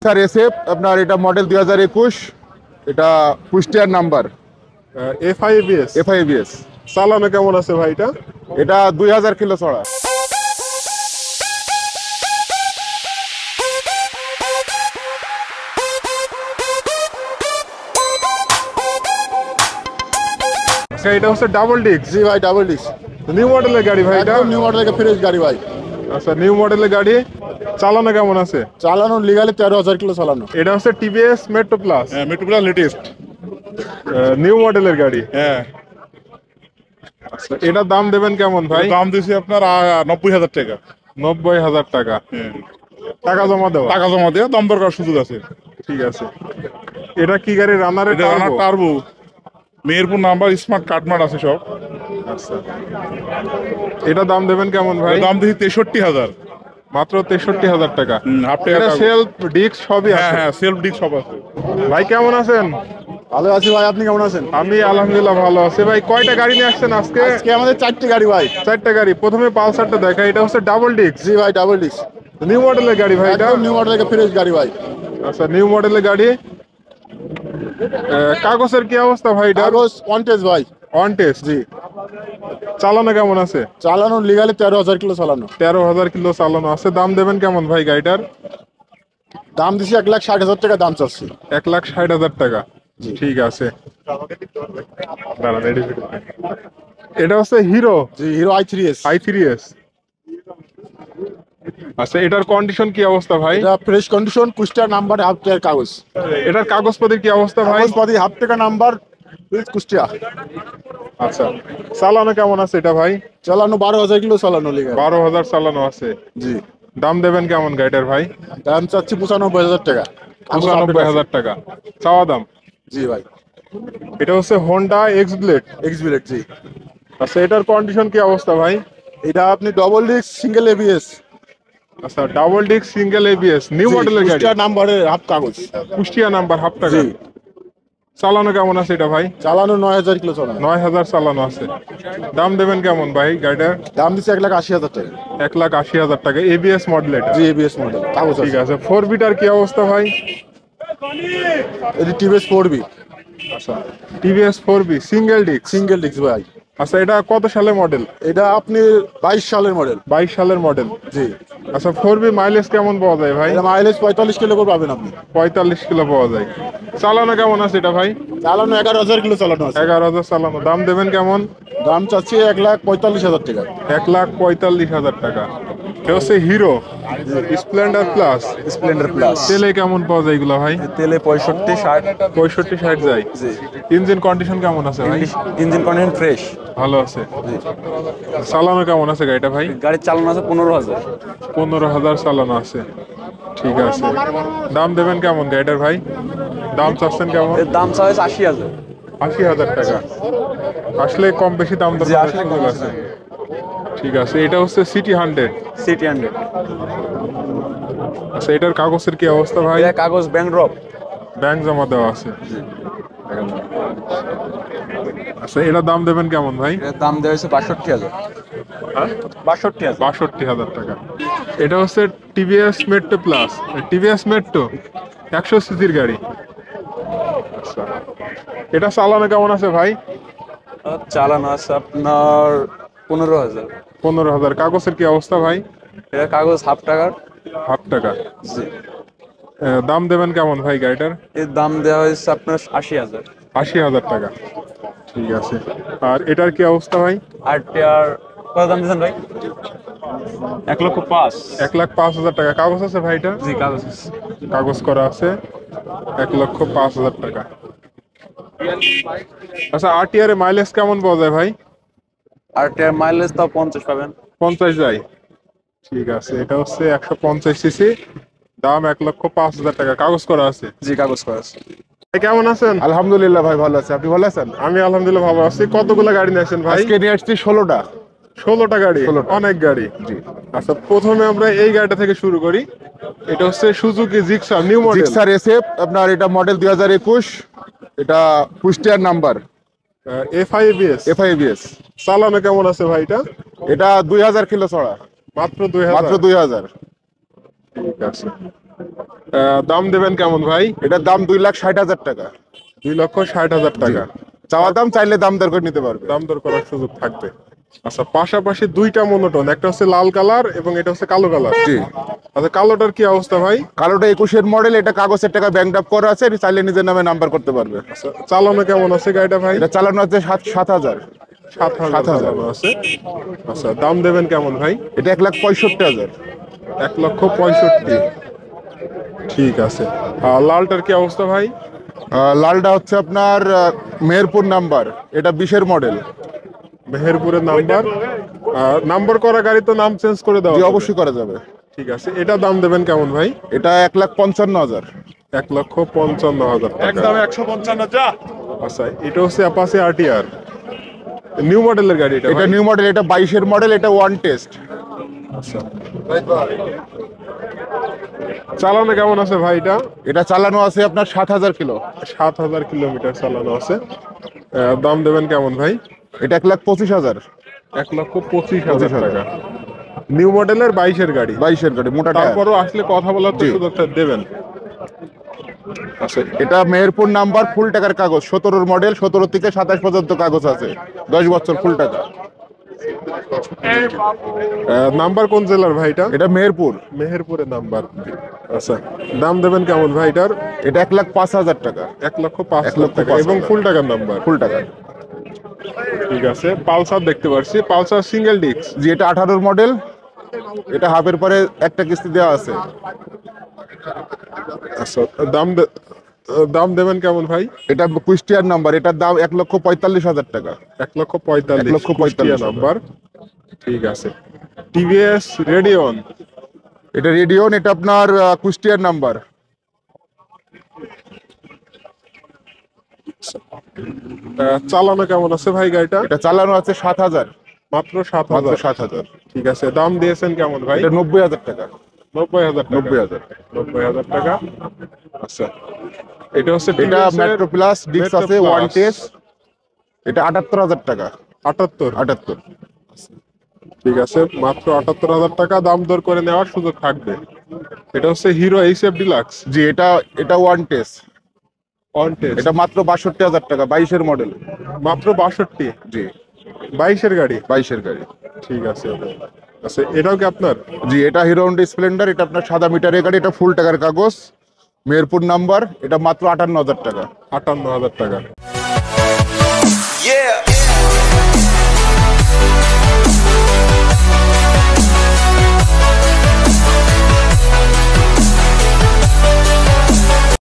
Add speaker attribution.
Speaker 1: Sir SF আপনার এটা model 2021। এটা কুষ্টিয়ার নাম্বার।
Speaker 2: এফআইবিএস
Speaker 1: এফআইবিএস।
Speaker 2: চালানো কেমন আছে ভাই এটা?
Speaker 1: এটা 2000 কিলো ছড়া।
Speaker 2: এটা হচ্ছে ডাবল ডিস্ক।
Speaker 1: জি ভাই, ডাবল ডিস্ক।
Speaker 2: নিউ মডেলের গাড়ি ভাই এটা?
Speaker 1: একদম নিউ মডেল, ফ্রেশ গাড়ি ভাই।
Speaker 2: আচ্ছা, নিউ মডেলের গাড়ি। চালানো কেমন আছে?
Speaker 1: চালানো লিগালি 13,000 কিলো চালানো।
Speaker 2: এটা হচ্ছে টিভিএস মেট্রো প্লাস।
Speaker 1: হ্যাঁ, মেট্রো প্লাস লেটেস্ট।
Speaker 2: নিউ মডেলের গাড়ি।
Speaker 1: হ্যাঁ।
Speaker 2: আচ্ছা, এটার দাম দেবেন কেমন ভাই?
Speaker 1: দাম দিয়েছি আপনার 90,000 টাকা।
Speaker 2: 90,000 টাকা।
Speaker 1: হ্যাঁ।
Speaker 2: টাকা জমা দেওয়া?
Speaker 1: টাকা জমা দিয়ে দাম দর করার সুযোগ আছে।
Speaker 2: ঠিক আছে। এটা কি গাড়ি? রানারের
Speaker 1: এটা রানার টার্বো, মেহেরপুর নাম্বার, স্মার্ট কাটমাট আছে সব।
Speaker 2: আচ্ছা, এটা দাম দেবেন কেমন ভাই?
Speaker 1: দাম দিয়েছি 63,000।
Speaker 2: মাত্র 63,000 টাকা।
Speaker 1: হাফ টাকা।
Speaker 2: এটা সেলফ ডিস্ক সবই
Speaker 1: হ্যাঁ
Speaker 2: আছে?
Speaker 1: হ্যাঁ, সেলফ ডিস্ক সব আছে।
Speaker 2: ভাই কেমন আছেন?
Speaker 1: ভালো আছি ভাই, আপনি কেমন আছেন?
Speaker 2: আমি আলহামদুলিল্লাহ ভালো আছি। ভাই কয়টা গাড়ি নিয়ে আসছেন আজকে?
Speaker 1: আজকে আমাদের 4টি গাড়ি ভাই।
Speaker 2: 4টা গাড়ি। প্রথমে পালসারটা দেখা, এটা হচ্ছে ডাবল ডিস্ক।
Speaker 1: জি ভাই, ডাবল ডিস্ক।
Speaker 2: নিউ মডেলের গাড়ি ভাই এটা?
Speaker 1: একদম নিউ মডেল, ফ্রেশ গাড়ি ভাই।
Speaker 2: আচ্ছা, নিউ মডেলের গাড়ি। কাগজের কি অবস্থা ভাই এটা?
Speaker 1: কাগজ কন্টেস্ট ভাই।
Speaker 2: On test.
Speaker 1: জি।
Speaker 2: চালানো কেমন আছে?
Speaker 1: চালানো লিগালি 13,000 কিলো চালানো।
Speaker 2: 13,000 কিলো চালানো আছে। দাম দেবেন কেমন ভাই গাড়িটার?
Speaker 1: দাম দিছি 1,60,000 টাকা দাম চাচ্ছি।
Speaker 2: 1,60,000 টাকা।
Speaker 1: জি।
Speaker 2: ঠিক আছে। দাঁড়ান, এটা হচ্ছে হিরো
Speaker 1: জি, হিরো i3s।
Speaker 2: i3s। আচ্ছা, এটার কন্ডিশন কি অবস্থা ভাই?
Speaker 1: এটা fresh condition, Kushtia number, half টাকার কাগজ।
Speaker 2: এটার কাগজপত্রের কি অবস্থা ভাই?
Speaker 1: কাগজপাতি হাফ টাকা নাম্বার, কুষ্টিয়া।
Speaker 2: আচ্ছা, চালানো কেমন আছে এটা ভাই?
Speaker 1: চালানো 12,000 কিলো চালানো লিগা।
Speaker 2: 12,000 চালানো আছে।
Speaker 1: জি।
Speaker 2: দাম দেবেন কেমন গাড়িটার ভাই?
Speaker 1: দাম চাচ্ছি 95,000 টাকা।
Speaker 2: 95,000 টাকা চাওয়া দাম।
Speaker 1: জি ভাই।
Speaker 2: এটা হচ্ছে হোন্ডা এক্স ব্লেড।
Speaker 1: এক্স বিলেট। জি।
Speaker 2: আচ্ছা, এটার কন্ডিশন কি অবস্থা ভাই?
Speaker 1: এটা আপনি ডবল ডিস্ক, সিঙ্গেল এবিএস।
Speaker 2: আচ্ছা, double disc, single ABS, new মডেলের গাড়ি।
Speaker 1: কুষ্টিয়া নাম্বারের হাফ কাগজ।
Speaker 2: কুষ্টিয়া নাম্বার, হাফ টাকা।
Speaker 1: জি।
Speaker 2: চালানো কেমন আছে এটা ভাই?
Speaker 1: চালানো 9,000 কিলো চালানো।
Speaker 2: 9,000 চালানো আছে। দাম দেবেন কেমন ভাই গাড়িটার?
Speaker 1: দাম দিচ্ছে 1,80,000 টাকা।
Speaker 2: 1,80,000 টাকা। এবিএস মডেল এটা?
Speaker 1: জি, এবিএস মডেল কাগজ
Speaker 2: ঠিক
Speaker 1: আছে।
Speaker 2: আছে। 4বিটার কি অবস্থা ভাই?
Speaker 1: এটি টিভিএস 4বি।
Speaker 2: আচ্ছা, টিভিএস 4বি সিঙ্গেল ডিস্ক।
Speaker 1: সিঙ্গেল ডিস্ক ভাই।
Speaker 2: আচ্ছা, এটা কত সালের মডেল?
Speaker 1: এটা আপনি 22 সালের মডেল।
Speaker 2: 22 সালের মডেল।
Speaker 1: জি।
Speaker 2: আচ্ছা, 4বি মাইলেজ কেমন পাওয়া যায় ভাই?
Speaker 1: এটা মাইলেজ 45 কিলো করে পাবেন আপনি।
Speaker 2: 45 কিলো পাওয়া যায়। চালানো কেমন আছে এটা ভাই?
Speaker 1: চালানো 11,000 কিলো চালানো আছে।
Speaker 2: 11,000 চালানো। দাম দেবেন কেমন?
Speaker 1: দাম চাচ্ছি 1,45,000 টাকা।
Speaker 2: 1,45,000 টাকা। এটা হচ্ছে hero Splendor plus.
Speaker 1: Splendor plus.
Speaker 2: তেলে কেমন পাওয়া যায় এগুলো ভাই?
Speaker 1: তেলে 65-60।
Speaker 2: 65-60 যায়।
Speaker 1: জি।
Speaker 2: ইঞ্জিন কন্ডিশন কেমন আছে ভাই?
Speaker 1: Engine condition fresh.
Speaker 2: ভালো আছে। চালানো কেমন আছে গাড়িটা ভাই?
Speaker 1: গাড়ির চালানো আছে 15,000।
Speaker 2: 15,000 চালানো আছে। ঠিক আছে। দাম দেবেন কেমন গাড়িটার ভাই? দাম চাচ্ছেন কেমন?
Speaker 1: এর দাম চাওয়া হয়েছে 80,000।
Speaker 2: 80,000 টাকা। আসলে কম বেশি দাম দর
Speaker 1: জি,
Speaker 2: করার
Speaker 1: আসলে
Speaker 2: সুযোগ
Speaker 1: কম
Speaker 2: আছে। ঠিক আছে। এটা হচ্ছে সিটি 100।
Speaker 1: সিটি 100।
Speaker 2: আচ্ছা, এটার কাগজের কি অবস্থা ভাই?
Speaker 1: এটা কাগজ ব্যাংক ড্রপ।
Speaker 2: ব্যাংক জমা দেওয়া আছে। আচ্ছা, এটার দাম দেবেন কেমন ভাই?
Speaker 1: এর দাম দেওয়া হয়েছে 62,000।
Speaker 2: হ্যাঁ?
Speaker 1: 62,000।
Speaker 2: 62,000 টাকা। এটা হচ্ছে TVS metro plus. TVS metro 100 সিসির গাড়ি। আচ্ছা, এটা চালানো কেমন আছে ভাই?
Speaker 1: চালানো আছে আপনার 15,000।
Speaker 2: 15,000। কাগজের কি অবস্থা ভাই?
Speaker 1: এটা কাগজ হাফ টাকার।
Speaker 2: হাফ টাকা।
Speaker 1: জি।
Speaker 2: দাম দেবেন কেমন ভাই গাড়িটার?
Speaker 1: এর দাম দেওয়া হয়েছে আপনার 80,000।
Speaker 2: 80,000 টাকা। ঠিক আছে। আর এটার কি অবস্থা ভাই?
Speaker 1: আর কত দাম দিচ্ছেন ভাই? 1,05,000।
Speaker 2: 1,05,000 টাকা। কাগজ আছে ভাইটা?
Speaker 1: জি, কাগজ আছে।
Speaker 2: কাগজ করা আছে। 1,05,000 টাকা। আচ্ছা, আরটিআর এ মাইলেজ কেমন পাওয়া যায় ভাই?
Speaker 1: আর মাইলেজ তাও 50 পাবেন।
Speaker 2: 50 যায়। ঠিক আছে। এটা হচ্ছে 150 সিসি। দাম 1,05,000 টাকা। কাগজ করা আছে?
Speaker 1: জি, কাগজ করা আছে।
Speaker 2: ভাই কেমন আছেন?
Speaker 1: আলহামদুলিল্লাহ ভাই, ভালো আছে। আপনি ভালো আছেন?
Speaker 2: আমি আলহামদুলিল্লাহ ভালো আছি। কতগুলো গাড়ি নিয়েছেন ভাই?
Speaker 1: আজকে নিয়ে আসছি 16টা।
Speaker 2: 16টা গাড়ি।
Speaker 1: 16টা।
Speaker 2: অনেক গাড়ি।
Speaker 1: জি।
Speaker 2: আচ্ছা, প্রথমে আমরা এই গাড়িটা থেকে শুরু করি। এটা হচ্ছে Suzuki Gixxer new model.
Speaker 1: Gixxer SF আপনার এটা মডেল 2021। এটা কুষ্টিয়ার নাম্বার।
Speaker 2: এফআইবিএস।
Speaker 1: এফআইবিএস।
Speaker 2: চালানো কেমন আছে ভাই এটা?
Speaker 1: এটা 2,000 কিলো ছড়া।
Speaker 2: মাত্র
Speaker 1: মাত্র
Speaker 2: 2,000।
Speaker 1: 2,000।
Speaker 2: ঠিক আছে। দাম দেবেন কেমন ভাই?
Speaker 1: এটার দাম 2,60,000 টাকা।
Speaker 2: 2,60,000 টাকা।
Speaker 1: চাওয়া দাম, চাইলে দাম দর করে নিতে পারবে।
Speaker 2: দাম দর করার সুযোগ থাকবে। আচ্ছা, পাশাপাশি দুইটা মনোটন, একটা হচ্ছে লাল কালার এবং এটা হচ্ছে কালো কালার।
Speaker 1: জি,
Speaker 2: আচ্ছা, কালোটার কি অবস্থা ভাই?
Speaker 1: কালোটা 21-এর মডেল, এটা কাগজের টাকা ব্যাংক ড্রাফট করা আছে, এটা চাইলে নিজের নামে নাম্বার করতে পারবে।
Speaker 2: আচ্ছা, চালানো কেমন আছে গাড়িটা ভাই?
Speaker 1: এটা চালানো আছে 7,000।
Speaker 2: 7,000
Speaker 1: 7,000।
Speaker 2: চালানো আছে। আচ্ছা, দাম দেবেন কেমন ভাই?
Speaker 1: এটা 1,65,000।
Speaker 2: 1,65,000। ঠিক আছে। আর লালটার কি অবস্থা ভাই?
Speaker 1: লালটা হচ্ছে আপনার মেহেরপুর নাম্বার, এটা 20-এর মডেল।
Speaker 2: মেহেরপুরের নাম্বার। নাম্বার করা গাড়ি তো নাম চেঞ্জ করে দেওয়া
Speaker 1: জি,
Speaker 2: যাবে।
Speaker 1: অবশ্যই করা যাবে।
Speaker 2: ঠিক আছে, এটা দাম দেবেন কেমন ভাই?
Speaker 1: এটা 1,55,000।
Speaker 2: 1,55,000 টাকা।
Speaker 1: 155 যা।
Speaker 2: আচ্ছা, এটা হচ্ছে অ্যাপাচি আরটিআর, নিউ মডেলের গাড়ি এটা
Speaker 1: এটা
Speaker 2: ভাই?
Speaker 1: নিউ মডেল, এটা 22-এর মডেল, এটা ওয়ান টেস্ট।
Speaker 2: আচ্ছা, চালানো কেমন আছে ভাই এটা?
Speaker 1: এটা চালানো আছে আপনার 7,000 কিলো।
Speaker 2: 7,000 কিলোমিটার চালানো আছে। দাম দেবেন কেমন ভাই?
Speaker 1: এটা 1,25,000।
Speaker 2: 1,25,000 টাকা। নিউ মডেলের 22-এর গাড়ি।
Speaker 1: 22-এর গাড়ি, মোটা টায়ার।
Speaker 2: তারপরও আসলে কথা বলার তো
Speaker 1: জি।
Speaker 2: সুযোগটা দেবেন। আচ্ছা,
Speaker 1: এটা মেহেরপুর নাম্বার, ফুল টাকার কাগজ, 17-এর মডেল, 17 থেকে 27 পর্যন্ত কাগজ আছে, 10 বছর ফুল টাকা।
Speaker 2: নাম্বার কোন জেলার ভাই এটা?
Speaker 1: এটা মেহেরপুর।
Speaker 2: মেহেরপুরের নাম্বার। আচ্ছা, দাম দেবেন কেমন ভাই এটার?
Speaker 1: এটা 1,05,000 টাকা।
Speaker 2: 1,05,000 টাকা
Speaker 1: 1,05,000
Speaker 2: এবং ফুল টাকার নাম্বার।
Speaker 1: ফুল টাকা।
Speaker 2: ঠিক আছে, পালসার দেখতে পাচ্ছি, পালসার সিঙ্গেল ডিস্ক।
Speaker 1: জি, এটা 18-এর মডেল, এটা হাফের পরে একটা কিস্তি দেওয়া আছে।
Speaker 2: আচ্ছা, দাম দেবেন কেমন ভাই?
Speaker 1: এটা কুষ্টিয়ার নাম্বার, এটার দাম 1,45,000 টাকা।
Speaker 2: 1,45,000।
Speaker 1: 1,45,000
Speaker 2: নাম্বার। ঠিক আছে। টিভিএস রেডিয়ন।
Speaker 1: এটা রেডিয়ন, এটা আপনার কুষ্টিয়ার নাম্বার।
Speaker 2: চালানো কেমন আছে ভাই গাড়িটা?
Speaker 1: এটা চালানো আছে 7,000।
Speaker 2: মাত্র
Speaker 1: মাত্র
Speaker 2: 7,000।
Speaker 1: 7,000।
Speaker 2: ঠিক আছে, দাম দিয়েছেন কেমন ভাই?
Speaker 1: এটা 90,000 টাকা।
Speaker 2: 90,000 টাকা।
Speaker 1: 90,000।
Speaker 2: 90,000 টাকা। আচ্ছা, এটা হচ্ছে
Speaker 1: এটা
Speaker 2: TVS এর
Speaker 1: মেট্রো প্লাস ডিস্ক
Speaker 2: Metro
Speaker 1: আছে, ওয়ান
Speaker 2: Plus।
Speaker 1: টেস্ট। এটা 78,000 টাকা।
Speaker 2: 78।
Speaker 1: 78।
Speaker 2: ঠিক আছে, মাত্র 78,000 টাকা, দাম দর করে নেওয়ার সুযোগ থাকবে। এটা হচ্ছে হিরো এইচএফ ডিলাক্স।
Speaker 1: জি, এটা ওয়ান টেস্ট।
Speaker 2: On test.
Speaker 1: এটা মাত্র 62,000 টাকা, 22-এর মডেল।
Speaker 2: মাত্র 62।
Speaker 1: জি,
Speaker 2: 22-এর গাড়ি।
Speaker 1: 22-এর গাড়ি।
Speaker 2: ঠিক আছে। আচ্ছা, এটাও কি আপনার?
Speaker 1: জি, এটা হিরো হন্ডা স্প্লেন্ডার, এটা আপনার সাদা মিটারের গাড়ি, এটা ফুল টাকার কাগজ, মেহেরপুর নাম্বার, এটা মাত্র 58,000 টাকা।
Speaker 2: 58,000 টাকা।
Speaker 3: Yeah.